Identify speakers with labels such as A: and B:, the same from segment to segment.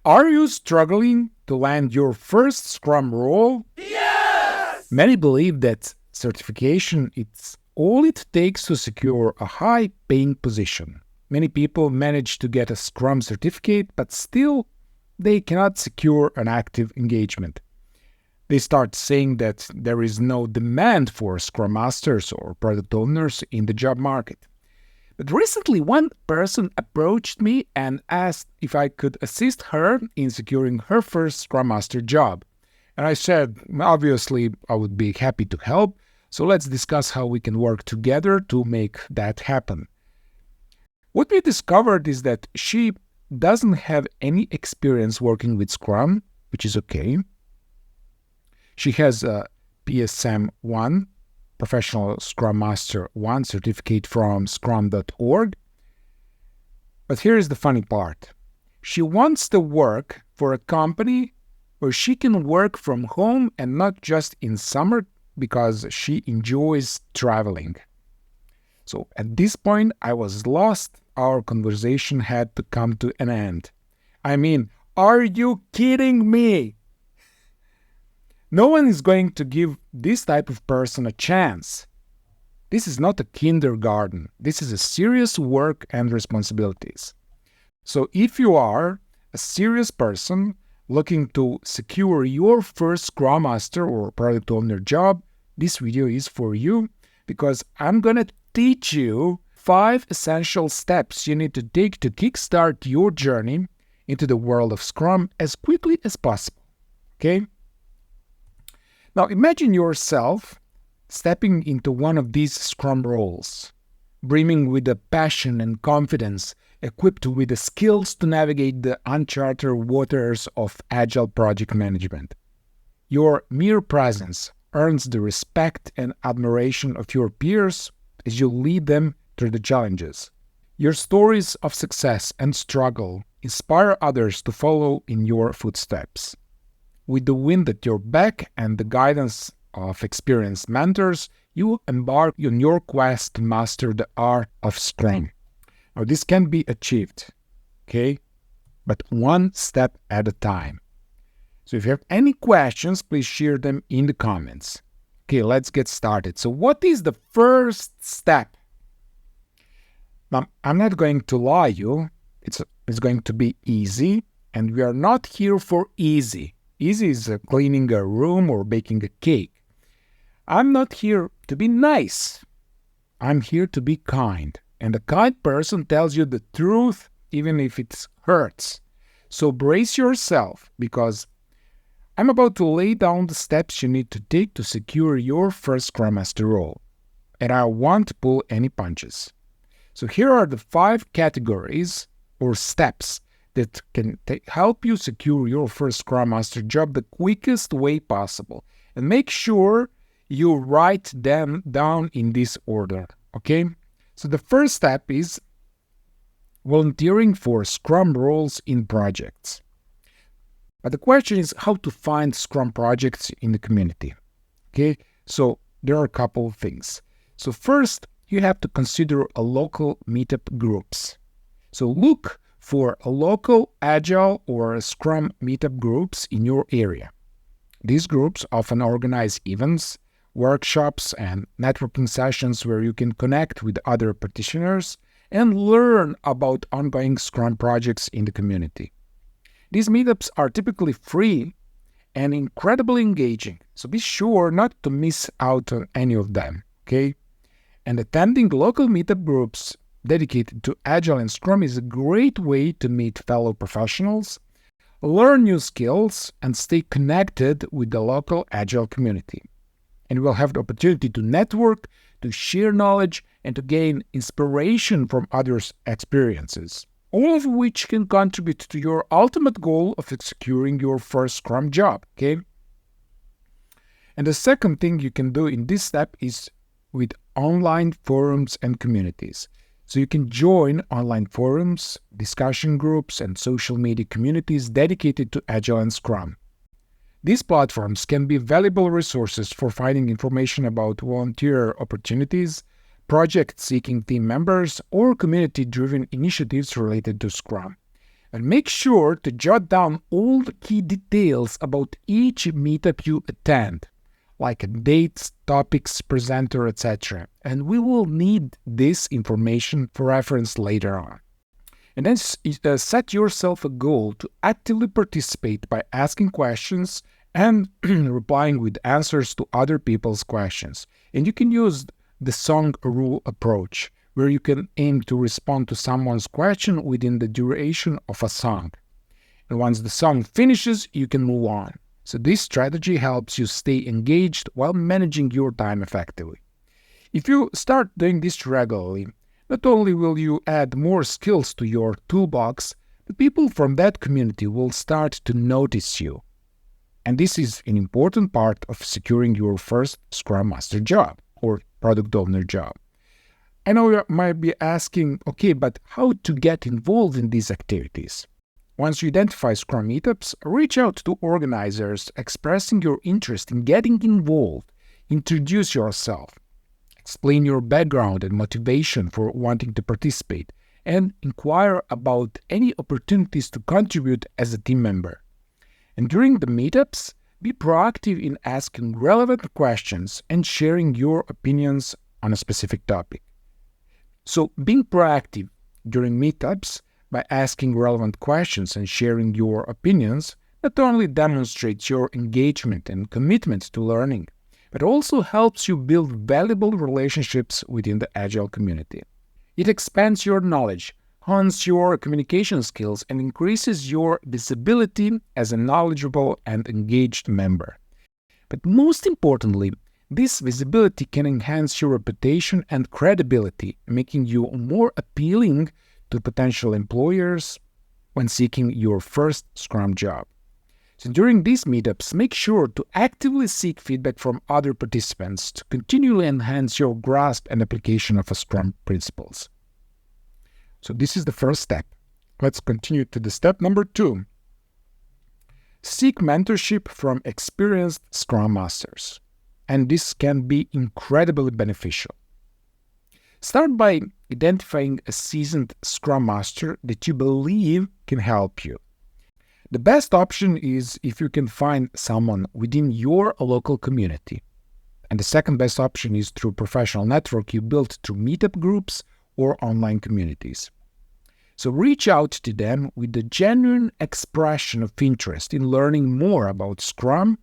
A: Are you struggling to land your first Scrum role?
B: Yes!
A: Many believe that certification is all it takes to secure a high-paying position. Many people manage to get a Scrum certificate, but still they cannot secure an active engagement. They start saying that there is no demand for Scrum Masters or product owners in the job market. But recently, one person approached me and asked if I could assist her in securing her first Scrum Master job. And I said, obviously, I would be happy to help, so let's discuss how we can work together to make that happen. What we discovered is that she doesn't have any experience working with Scrum, which is okay. She has a PSM 1, Professional Scrum Master 1 certificate from scrum.org. But here is the funny part. She wants to work for a company where she can work from home and not just in summer because she enjoys traveling. So at this point, I was lost. Our conversation had to come to an end. I mean, are you kidding me? No one is going to give this type of person a chance. This is not a kindergarten. This is a serious work and responsibilities. So if you are a serious person looking to secure your first Scrum Master or Product Owner job, this video is for you because I'm going to teach you 5 essential steps you need to take to kickstart your journey into the world of Scrum as quickly as possible. Okay? Now imagine yourself stepping into one of these Scrum roles, brimming with the passion and confidence, equipped with the skills to navigate the uncharted waters of Agile project management. Your mere presence earns the respect and admiration of your peers as you lead them through the challenges. Your stories of success and struggle inspire others to follow in your footsteps. With the wind at your back and the guidance of experienced mentors, you embark on your quest to master the art of Scrum. Now, this can be achieved, okay? But one step at a time. So if you have any questions, please share them in the comments. Okay, let's get started. So what is the first step? Now, I'm not going to lie you. It's going to be easy, and we are not here for easy. Easy is cleaning a room or baking a cake. I'm not here to be nice. I'm here to be kind. And a kind person tells you the truth even if it hurts. So brace yourself because I'm about to lay down the steps you need to take to secure your first Scrum Master role. And I won't pull any punches. So here are the 5 categories or steps that can help you secure your first Scrum Master job the quickest way possible. And make sure you write them down in this order, okay? So the first step is volunteering for Scrum roles in projects. But the question is how to find Scrum projects in the community, okay? So there are a couple of things. So first, you have to consider a local meetup groups. So look for a local Agile or Scrum meetup groups in your area. These groups often organize events, workshops, and networking sessions where you can connect with other practitioners and learn about ongoing Scrum projects in the community. These meetups are typically free and incredibly engaging, so be sure not to miss out on any of them, okay? And attending local meetup groups dedicated to Agile and Scrum is a great way to meet fellow professionals, learn new skills, and stay connected with the local Agile community. And you will have the opportunity to network, to share knowledge, and to gain inspiration from others' experiences, all of which can contribute to your ultimate goal of securing your first Scrum job, okay? And the second thing you can do in this step is with online forums and communities. So you can join online forums, discussion groups, and social media communities dedicated to Agile and Scrum. These platforms can be valuable resources for finding information about volunteer opportunities, project-seeking team members, or community-driven initiatives related to Scrum. And make sure to jot down all the key details about each meetup you attend, like dates, topics, presenter, etc. And we will need this information for reference later on. And then set yourself a goal to actively participate by asking questions and replying with answers to other people's questions. And you can use the song rule approach, where you can aim to respond to someone's question within the duration of a song. And once the song finishes, you can move on. So this strategy helps you stay engaged while managing your time effectively. If you start doing this regularly, not only will you add more skills to your toolbox, but people from that community will start to notice you. And this is an important part of securing your first Scrum Master job or Product Owner job. I know you might be asking, okay, but how to get involved in these activities? Once you identify Scrum meetups, reach out to organizers expressing your interest in getting involved. Introduce yourself. Explain your background and motivation for wanting to participate, and inquire about any opportunities to contribute as a team member. And during the meetups, be proactive in asking relevant questions and sharing your opinions on a specific topic. So being proactive during meetups by asking relevant questions and sharing your opinions not only demonstrates your engagement and commitment to learning, but also helps you build valuable relationships within the Agile community. It expands your knowledge, hones your communication skills, and increases your visibility as a knowledgeable and engaged member. But most importantly, this visibility can enhance your reputation and credibility, making you more appealing to potential employers when seeking your first Scrum job. So during these meetups, make sure to actively seek feedback from other participants to continually enhance your grasp and application of Scrum principles. So this is the first step. Let's continue to the step number 2. Seek mentorship from experienced Scrum Masters. And this can be incredibly beneficial. Start by identifying a seasoned Scrum Master that you believe can help you. The best option is if you can find someone within your local community. And the second best option is through professional network you built through meetup groups or online communities. So reach out to them with a genuine expression of interest in learning more about Scrum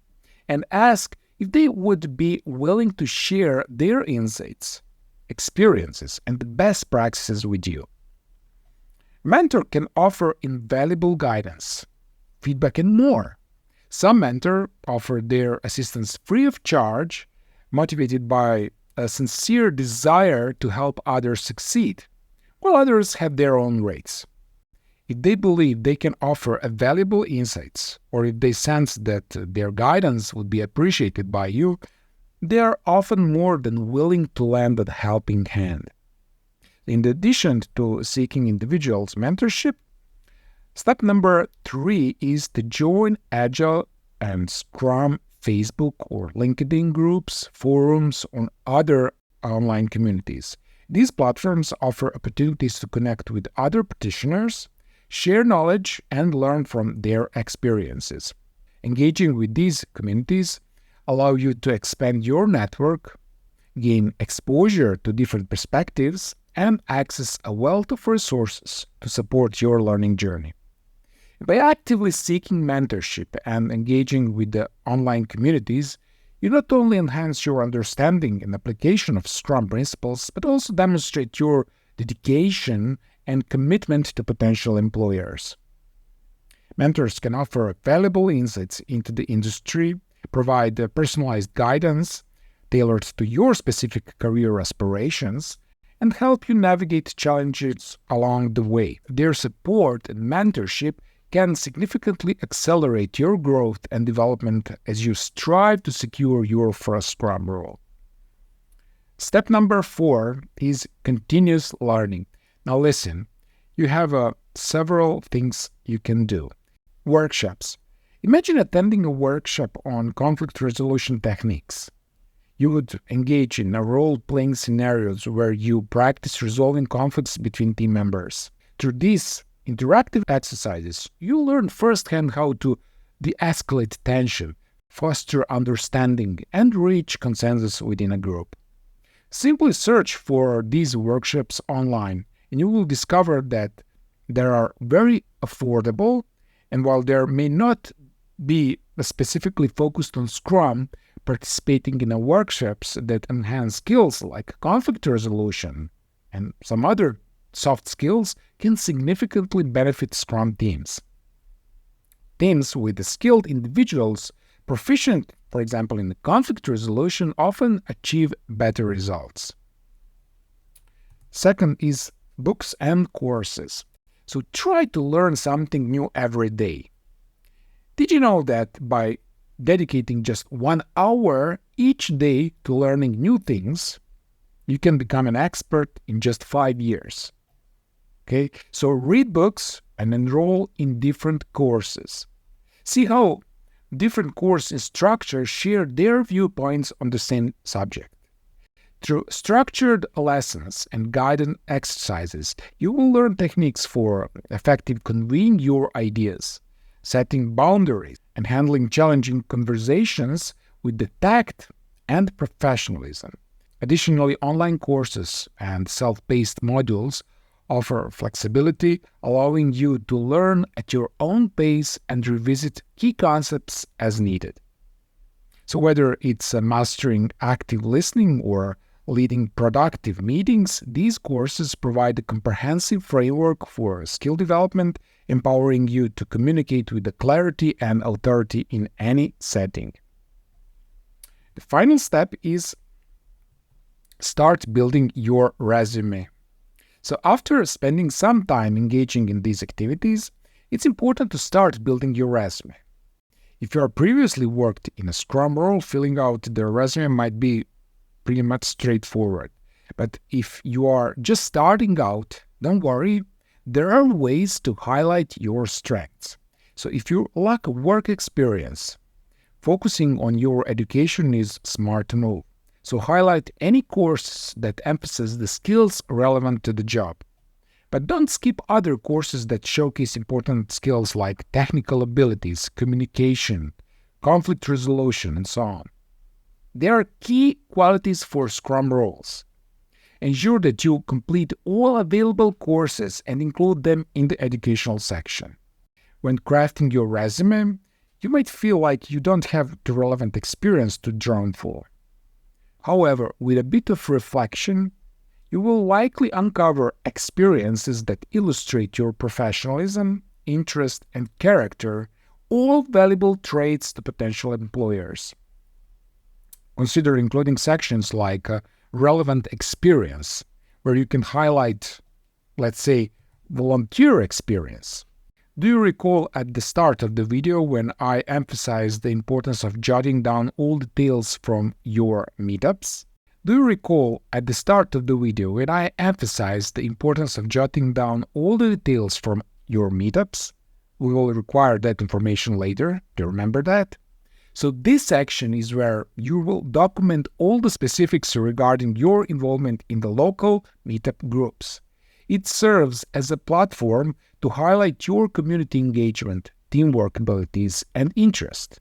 A: and ask if they would be willing to share their insights, experiences, and the best practices with you. Mentor can offer invaluable guidance, feedback, and more. Some mentors offer their assistance free of charge, motivated by a sincere desire to help others succeed, while others have their own rates. If they believe they can offer valuable insights, or if they sense that their guidance would be appreciated by you, they are often more than willing to lend a helping hand. In addition to seeking individuals' mentorship, step number 3 is to join Agile and Scrum Facebook or LinkedIn groups, forums, or other online communities. These platforms offer opportunities to connect with other practitioners, share knowledge, and learn from their experiences. Engaging with these communities allow you to expand your network, gain exposure to different perspectives, and access a wealth of resources to support your learning journey. By actively seeking mentorship and engaging with the online communities, you not only enhance your understanding and application of Scrum principles, but also demonstrate your dedication and commitment to potential employers. Mentors can offer valuable insights into the industry, provide personalized guidance tailored to your specific career aspirations, and help you navigate challenges along the way. Their support and mentorship can significantly accelerate your growth and development as you strive to secure your first Scrum role. Step number 4 is continuous learning. Now listen, you have several things you can do. Workshops. Imagine attending a workshop on conflict resolution techniques. You would engage in role-playing scenarios where you practice resolving conflicts between team members. Through this, interactive exercises, you learn firsthand how to de-escalate tension, foster understanding, and reach consensus within a group. Simply search for these workshops online, and you will discover that they are very affordable, and while there may not be specifically focused on Scrum, participating in workshops that enhance skills like conflict resolution and some other soft skills can significantly benefit Scrum teams. Teams with skilled individuals proficient, for example, in conflict resolution, often achieve better results. Second is books and courses. So try to learn something new every day. Did you know that by dedicating just 1 hour each day to learning new things, you can become an expert in just 5 years? Okay, so read books and enroll in different courses. See how different course instructors share their viewpoints on the same subject. Through structured lessons and guided exercises, you will learn techniques for effective conveying your ideas, setting boundaries, and handling challenging conversations with the tact and professionalism. Additionally, online courses and self-paced modules offer flexibility, allowing you to learn at your own pace and revisit key concepts as needed. So whether it's mastering active listening or leading productive meetings, these courses provide a comprehensive framework for skill development, empowering you to communicate with clarity and authority in any setting. The final step is start building your resume. So after spending some time engaging in these activities, it's important to start building your resume. If you have previously worked in a Scrum role, filling out the resume might be pretty much straightforward. But if you are just starting out, don't worry, there are ways to highlight your strengths. So if you lack work experience, focusing on your education is a smart move. So highlight any courses that emphasize the skills relevant to the job. But don't skip other courses that showcase important skills like technical abilities, communication, conflict resolution, and so on. They are key qualities for Scrum roles. Ensure that you complete all available courses and include them in the educational section. When crafting your resume, you might feel like you don't have the relevant experience to draw for. However, with a bit of reflection, you will likely uncover experiences that illustrate your professionalism, interest, and character, all valuable traits to potential employers. Consider including sections like relevant experience, where you can highlight, let's say, volunteer experience. Do you recall at the start of the video when I emphasized the importance of jotting down all details from your meetups? Do you recall at the start of the video when I emphasized the importance of jotting down all the details from your meetups? We will require that information later. Do you remember that? So this section is where you will document all the specifics regarding your involvement in the local meetup groups. It serves as a platform to highlight your community engagement, teamwork abilities, and interest.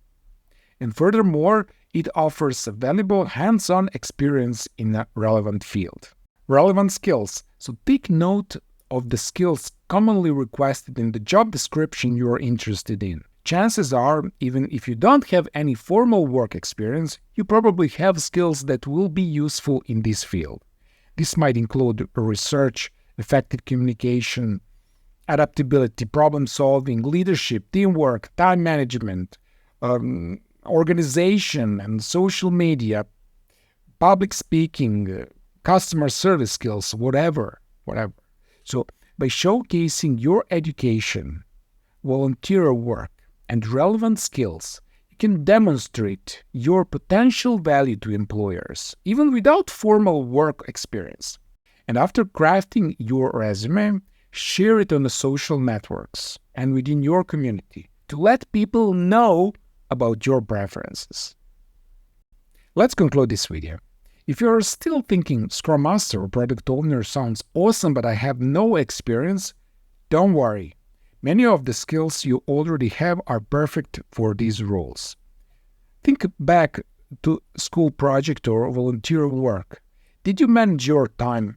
A: And furthermore, it offers a valuable hands-on experience in a relevant field. Relevant skills. So take note of the skills commonly requested in the job description you are interested in. Chances are, even if you don't have any formal work experience, you probably have skills that will be useful in this field. This might include research, effective communication, adaptability, problem-solving, leadership, teamwork, time management, organization and social media, public speaking, customer service skills, whatever. So by showcasing your education, volunteer work, and relevant skills, you can demonstrate your potential value to employers, even without formal work experience. And after crafting your resume, share it on the social networks and within your community to let people know about your preferences. Let's conclude this video. If you're still thinking Scrum Master or Product Owner sounds awesome but I have no experience, Don't worry, many of the skills you already have are perfect for these roles. Think back to school project or volunteer work. Did you manage your time,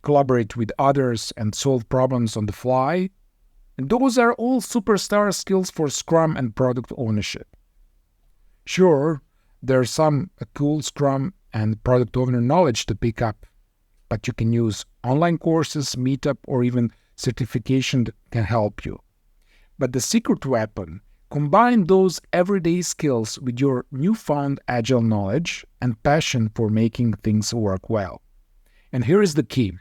A: collaborate with others, and solve problems on the fly? And those are all superstar skills for Scrum and product ownership. Sure, there's some cool Scrum and product owner knowledge to pick up, but you can use online courses, meetup, or even certification that can help you. But the secret weapon: combine those everyday skills with your newfound Agile knowledge and passion for making things work well. And here is the key.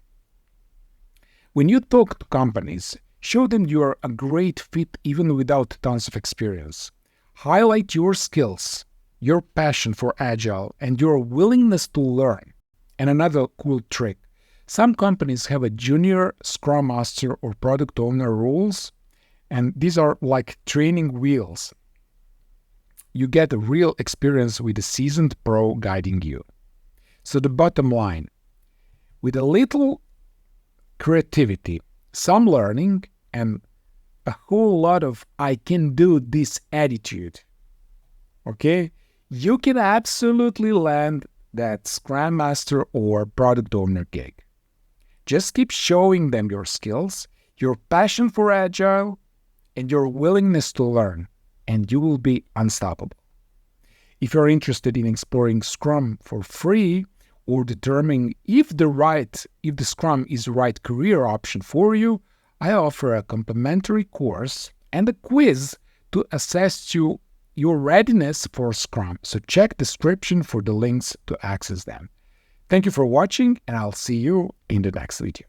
A: When you talk to companies, show them you are a great fit even without tons of experience. Highlight your skills, your passion for Agile, and your willingness to learn. And another cool trick: some companies have a junior Scrum Master or product owner roles, and these are like training wheels. You get a real experience with a seasoned pro guiding you. So the bottom line: with a little creativity, some learning, and a whole lot of "I can do this" attitude, okay, you can absolutely land that Scrum Master or product owner gig. Just keep showing them your skills, your passion for Agile, and your willingness to learn, and you will be unstoppable. If you're interested in exploring Scrum for free or determining if the Scrum is the right career option for you, I offer a complimentary course and a quiz to assess your readiness for Scrum. So check the description for the links to access them. Thank you for watching, and I'll see you in the next video.